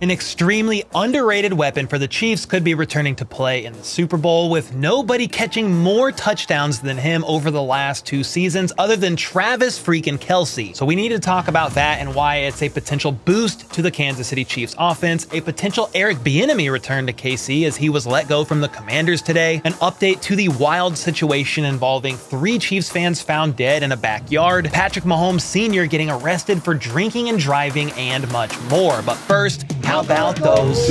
An extremely underrated weapon for the Chiefs could be returning to play in the Super Bowl, with nobody catching more touchdowns than him over the last 2 seasons other than Travis freaking Kelce. So we need to talk about that and why it's a potential boost to the Kansas City Chiefs offense, a potential Eric Bieniemy return to KC as he was let go from the Commanders today, an update to the wild situation involving 3 Chiefs fans found dead in a backyard, Patrick Mahomes Sr. getting arrested for drinking and driving, and much more. But first, how about those?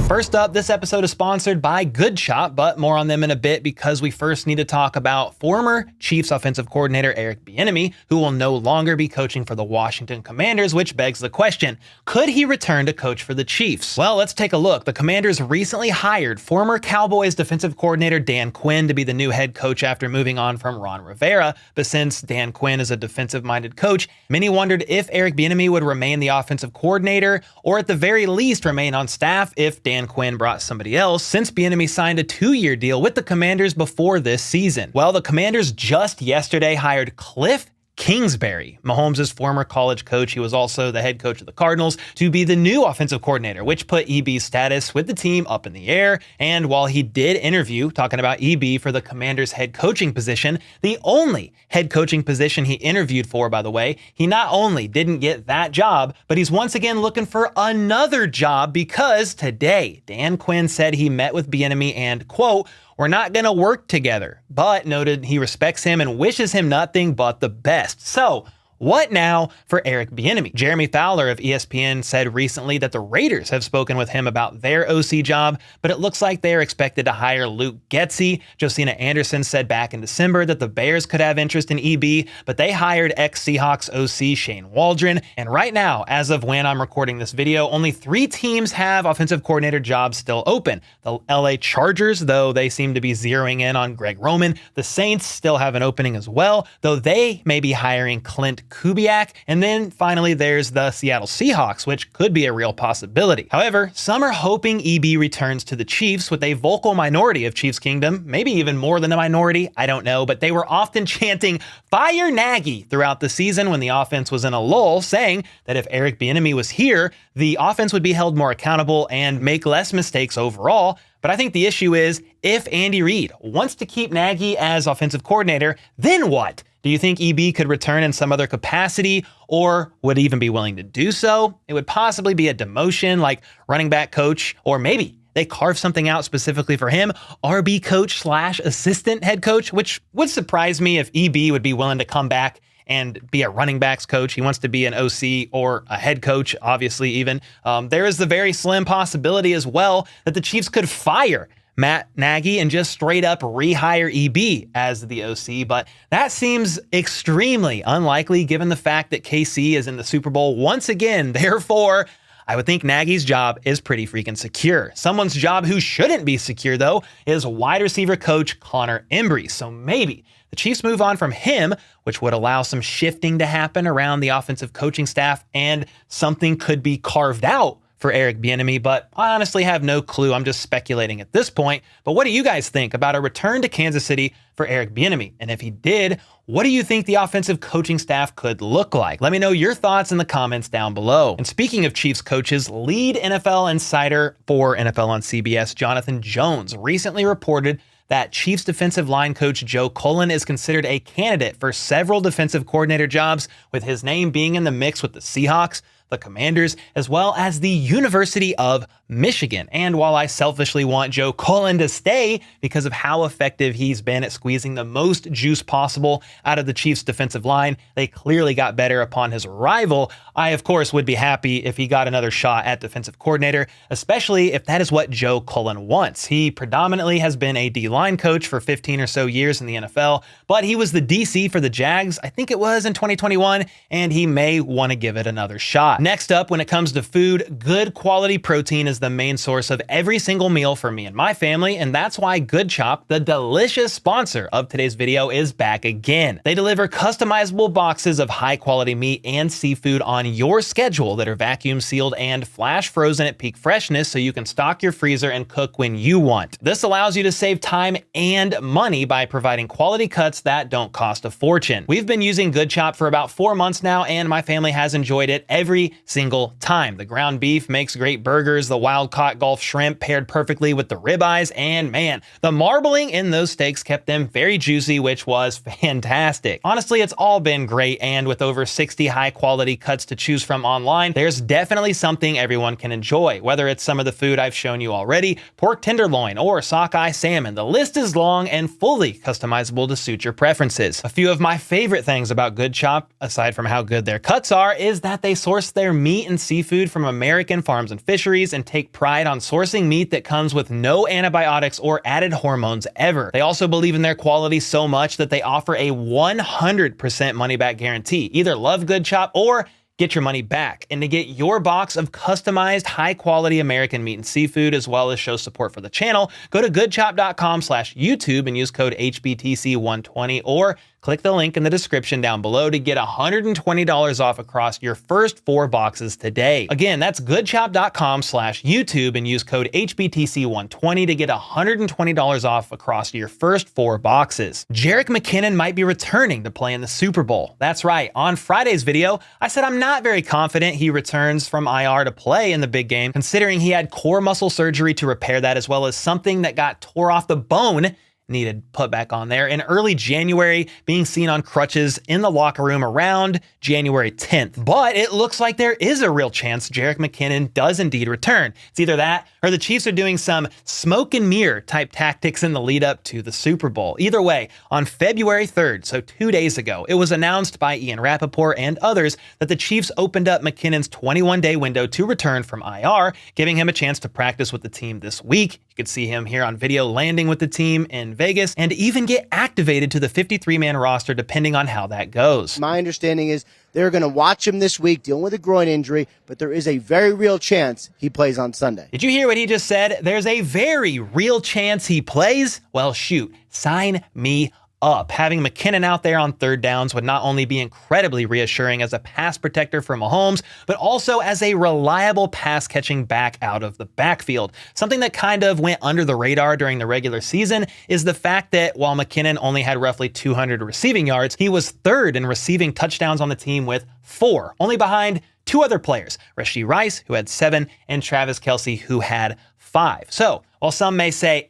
First up, this episode is sponsored by Good Chop, but more on them in a bit because we first need to talk about former Chiefs offensive coordinator Eric Bieniemy, who will no longer be coaching for the Washington Commanders, which begs the question, could he return to coach for the Chiefs? Well, let's take a look. The Commanders recently hired former Cowboys defensive coordinator Dan Quinn to be the new head coach after moving on from Ron Rivera, but since Dan Quinn is a defensive-minded coach, many wondered if Eric Bieniemy would remain the offensive coordinator, or at the very least remain on staff if Dan Quinn brought somebody else, since Bieniemy signed a 2-year deal with the Commanders before this season. Well, the Commanders just yesterday hired Cliff Kingsbury, Mahomes' former college coach. He was also the head coach of the Cardinals, to be the new offensive coordinator, which put EB's status with the team up in the air. And while he did interview talking about EB for the Commanders' head coaching position, the only head coaching position he interviewed for, by the way, he not only didn't get that job, but he's once again looking for another job because today, Dan Quinn said he met with Bieniemy and, quote, "We're not going to work together," but noted he respects him and wishes him nothing but the best. So, what now for Eric Bieniemy? Jeremy Fowler of ESPN said recently that the Raiders have spoken with him about their OC job, but it looks like they are expected to hire Luke Getsy. Josina Anderson said back in December that the Bears could have interest in EB, but they hired ex-Seahawks OC Shane Waldron. And right now, as of when I'm recording this video, only 3 teams have offensive coordinator jobs still open. The LA Chargers, though they seem to be zeroing in on Greg Roman. The Saints still have an opening as well, though they may be hiring Clint Kubiak. And then finally, there's the Seattle Seahawks, which could be a real possibility. However, some are hoping EB returns to the Chiefs with a vocal minority of Chiefs Kingdom, maybe even more than a minority, I don't know, but they were often chanting "Fire Nagy" throughout the season when the offense was in a lull, saying that if Eric Bieniemy was here, the offense would be held more accountable and make less mistakes overall. But I think the issue is, if Andy Reid wants to keep Nagy as offensive coordinator, then what? Do you think EB could return in some other capacity, or would even be willing to do so? It would possibly be a demotion like running back coach, or maybe they carve something out specifically for him, RB coach / assistant head coach, which would surprise me if EB would be willing to come back and be a running backs coach. He wants to be an OC or a head coach, obviously even. There is the very slim possibility as well that the Chiefs could fire Matt Nagy and just straight up rehire EB as the OC, but that seems extremely unlikely given the fact that KC is in the Super Bowl once again. Therefore, I would think Nagy's job is pretty freaking secure. Someone's job who shouldn't be secure, though, is wide receiver coach Connor Embry. So maybe the Chiefs move on from him, which would allow some shifting to happen around the offensive coaching staff, and something could be carved out for Eric Bieniemy, but I honestly have no clue. I'm just speculating at this point. But what do you guys think about a return to Kansas City for Eric Bieniemy? And if he did, what do you think the offensive coaching staff could look like? Let me know your thoughts in the comments down below. And speaking of Chiefs coaches, lead NFL insider for NFL on CBS, Jonathan Jones, recently reported that Chiefs defensive line coach Joe Cullen is considered a candidate for several defensive coordinator jobs, with his name being in the mix with the Seahawks, the Commanders, as well as the University of Michigan. And while I selfishly want Joe Cullen to stay because of how effective he's been at squeezing the most juice possible out of the Chiefs defensive line, they clearly got better upon his arrival. I, of course, would be happy if he got another shot at defensive coordinator, especially if that is what Joe Cullen wants. He predominantly has been a D-line coach for 15 or so years in the NFL, but he was the DC for the Jags, I think it was in 2021, and he may want to give it another shot. Next up, when it comes to food, good quality protein is the main source of every single meal for me and my family, and that's why Good Chop, the delicious sponsor of today's video, is back again. They deliver customizable boxes of high quality meat and seafood on your schedule that are vacuum sealed and flash frozen at peak freshness so you can stock your freezer and cook when you want. This allows you to save time and money by providing quality cuts that don't cost a fortune. We've been using Good Chop for about 4 months now, and my family has enjoyed it every single time. The ground beef makes great burgers, the wild-caught Gulf shrimp paired perfectly with the ribeyes, and man, the marbling in those steaks kept them very juicy, which was fantastic. Honestly, it's all been great, and with over 60 high-quality cuts to choose from online, there's definitely something everyone can enjoy. Whether it's some of the food I've shown you already, pork tenderloin, or sockeye salmon, the list is long and fully customizable to suit your preferences. A few of my favorite things about Good Chop, aside from how good their cuts are, is that they source their meat and seafood from American farms and fisheries and take pride on sourcing meat that comes with no antibiotics or added hormones ever. They also believe in their quality so much that they offer a 100% money-back guarantee. Either love Good Chop or get your money back. And to get your box of customized high-quality American meat and seafood, as well as show support for the channel, go to goodchop.com/YouTube and use code HBTC120, or click the link in the description down below to get $120 off across your first 4 boxes today. Again, that's goodchop.com/YouTube and use code HBTC120 to get $120 off across your first 4 boxes. Jerick McKinnon might be returning to play in the Super Bowl. That's right. On Friday's video, I said I'm not very confident he returns from IR to play in the big game, considering he had core muscle surgery to repair that, as well as something that got tore off the bone needed put back on there in early January, being seen on crutches in the locker room around January 10th. But it looks like there is a real chance Jerick McKinnon does indeed return. It's either that or the Chiefs are doing some smoke and mirror type tactics in the lead up to the Super Bowl. Either way, on February 3rd, so 2 days ago, it was announced by Ian Rappaport and others that the Chiefs opened up McKinnon's 21-day window to return from IR, giving him a chance to practice with the team this week. You could see him here on video landing with the team in Vegas and even get activated to the 53-man roster depending on how that goes. My understanding is they're going to watch him this week dealing with a groin injury, but there is a very real chance he plays on Sunday. Did you hear what he just said? There's a very real chance he plays? Well, shoot, sign me up. Having McKinnon out there on third downs would not only be incredibly reassuring as a pass protector for Mahomes, but also as a reliable pass catching back out of the backfield. Something that kind of went under the radar during the regular season is the fact that while McKinnon only had roughly 200 receiving yards, he was third in receiving touchdowns on the team with 4, only behind 2 other players, Rashee Rice, who had 7, and Travis Kelce, who had 5. So, while some may say,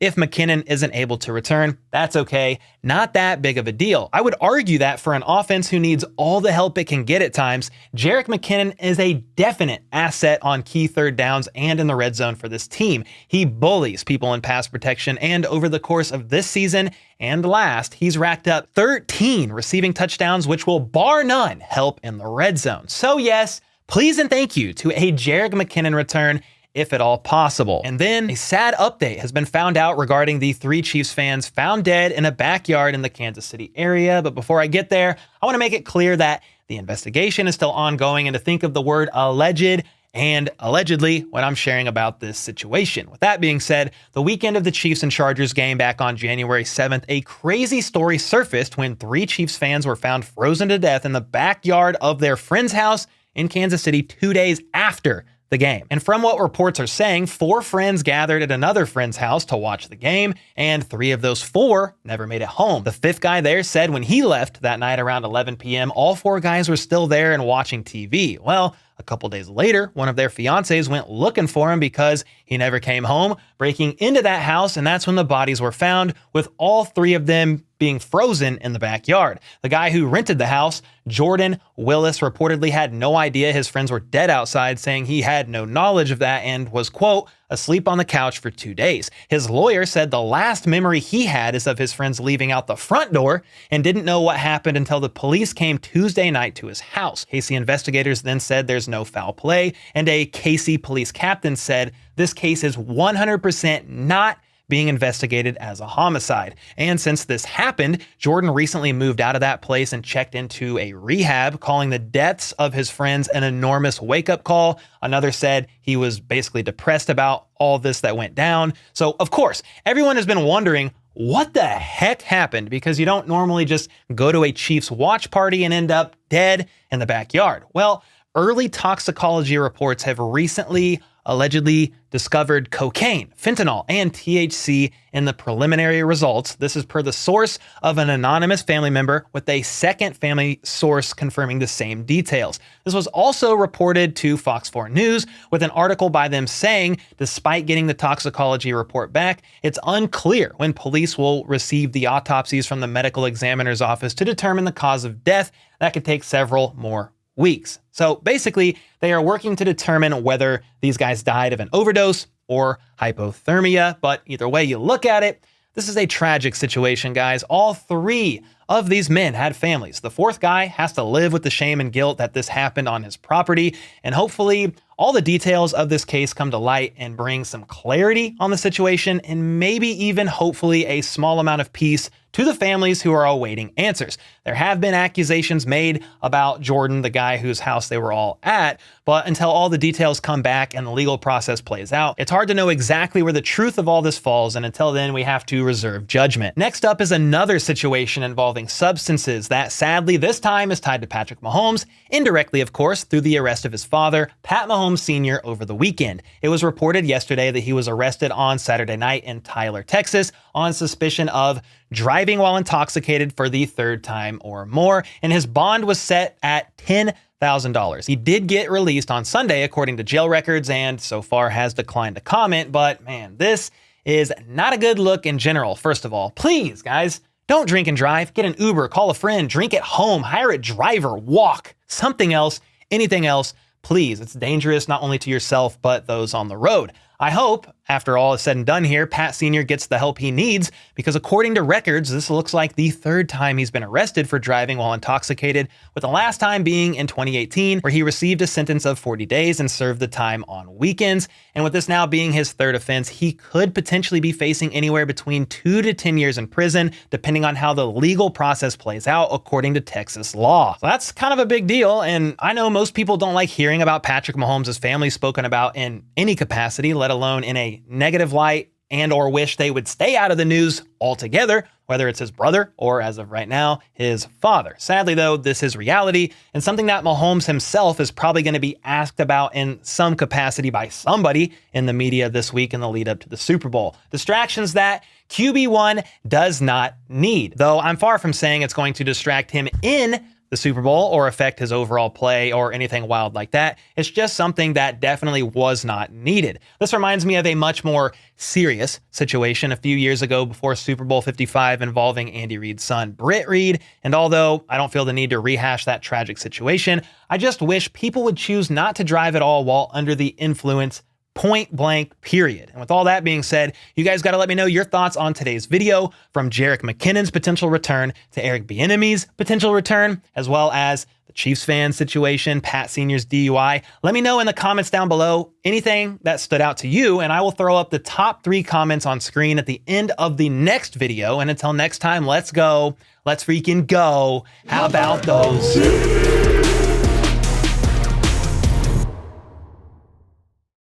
if McKinnon isn't able to return, that's okay. Not that big of a deal. I would argue that for an offense who needs all the help it can get at times, Jerick McKinnon is a definite asset on key third downs and in the red zone for this team. He bullies people in pass protection, and over the course of this season and last, he's racked up 13 receiving touchdowns, which will bar none help in the red zone. So yes, please and thank you to a Jerick McKinnon return, if at all possible. And then a sad update has been found out regarding the 3 Chiefs fans found dead in a backyard in the Kansas City area. But before I get there, I want to make it clear that the investigation is still ongoing, and to think of the word alleged and allegedly when I'm sharing about this situation. With that being said, the weekend of the Chiefs and Chargers game back on January 7th, a crazy story surfaced when 3 Chiefs fans were found frozen to death in the backyard of their friend's house in Kansas City 2 days after the game. And from what reports are saying, 4 friends gathered at another friend's house to watch the game, and 3 of those 4 never made it home. The 5th guy there said when he left that night around 11 p.m., all 4 guys were still there and watching TV. Well, a couple days later, one of their fiancés went looking for him because he never came home, breaking into that house, and that's when the bodies were found, with all 3 of them being frozen in the backyard. The guy who rented the house, Jordan Willis, reportedly had no idea his friends were dead outside, saying he had no knowledge of that and was, quote, asleep on the couch for 2 days. His lawyer said the last memory he had is of his friends leaving out the front door and didn't know what happened until the police came Tuesday night to his house. Casey investigators then said there's no foul play, and a Casey police captain said this case is 100% not being investigated as a homicide. And since this happened, Jordan recently moved out of that place and checked into a rehab, calling the deaths of his friends an enormous wake-up call. Another said he was basically depressed about all this that went down. So, of course, everyone has been wondering what the heck happened, because you don't normally just go to a Chiefs watch party and end up dead in the backyard. Well, early toxicology reports have recently allegedly discovered cocaine, fentanyl, and THC in the preliminary results. This is per the source of an anonymous family member, with a second family source confirming the same details. This was also reported to Fox 4 News, with an article by them saying, despite getting the toxicology report back, it's unclear when police will receive the autopsies from the medical examiner's office to determine the cause of death. That could take several more weeks. So basically, they are working to determine whether these guys died of an overdose or hypothermia. But either way you look at it, this is a tragic situation, guys. All three of these men had families. The fourth guy has to live with the shame and guilt that this happened on his property. And hopefully all the details of this case come to light and bring some clarity on the situation, and maybe even hopefully a small amount of peace to the families who are awaiting answers. There have been accusations made about Jordan, the guy whose house they were all at, but until all the details come back and the legal process plays out, it's hard to know exactly where the truth of all this falls, and until then, we have to reserve judgment. Next up is another situation involving substances that sadly this time is tied to Patrick Mahomes, indirectly of course, through the arrest of his father, Pat Mahomes Sr. over the weekend. It was reported yesterday that he was arrested on Saturday night in Tyler, Texas, on suspicion of driving while intoxicated for the third time or more, and his bond was set at $10,000. He did get released on Sunday, according to jail records, and so far has declined to comment, but man, this is not a good look in general. First of all, please, guys, don't drink and drive. Get an Uber, call a friend, drink at home, hire a driver, walk, something else, anything else. Please, it's dangerous not only to yourself, but those on the road. I hope, after all is said and done here, Pat Sr. gets the help he needs, because according to records, this looks like the third time he's been arrested for driving while intoxicated, with the last time being in 2018, where he received a sentence of 40 days and served the time on weekends. And with this now being his third offense, he could potentially be facing anywhere between 2 to 10 years in prison, depending on how the legal process plays out, according to Texas law. So that's kind of a big deal, and I know most people don't like hearing about Patrick Mahomes' family spoken about in any capacity, let alone in a negative light, and or wish they would stay out of the news altogether, whether it's his brother or, as of right now, his father. Sadly, though, this is reality, and something that Mahomes himself is probably going to be asked about in some capacity by somebody in the media this week in the lead up to the Super Bowl. Distractions that QB1 does not need, though I'm far from saying it's going to distract him in the Super Bowl or affect his overall play or anything wild like that. It's just something that definitely was not needed. This reminds me of a much more serious situation a few years ago before Super Bowl 55 involving Andy Reid's son, Britt Reid. And although I don't feel the need to rehash that tragic situation, I just wish people would choose not to drive at all while under the influence, point blank, period. And with all that being said, you guys got to let me know your thoughts on today's video, from Jerick McKinnon's potential return to Eric Bieniemy's potential return, as well as the Chiefs fan situation, Pat Sr.'s DUI. Let me know in the comments down below anything that stood out to you, and I will throw up the top 3 comments on screen at the end of the next video. And until next time, let's go. Let's freaking go. How about those?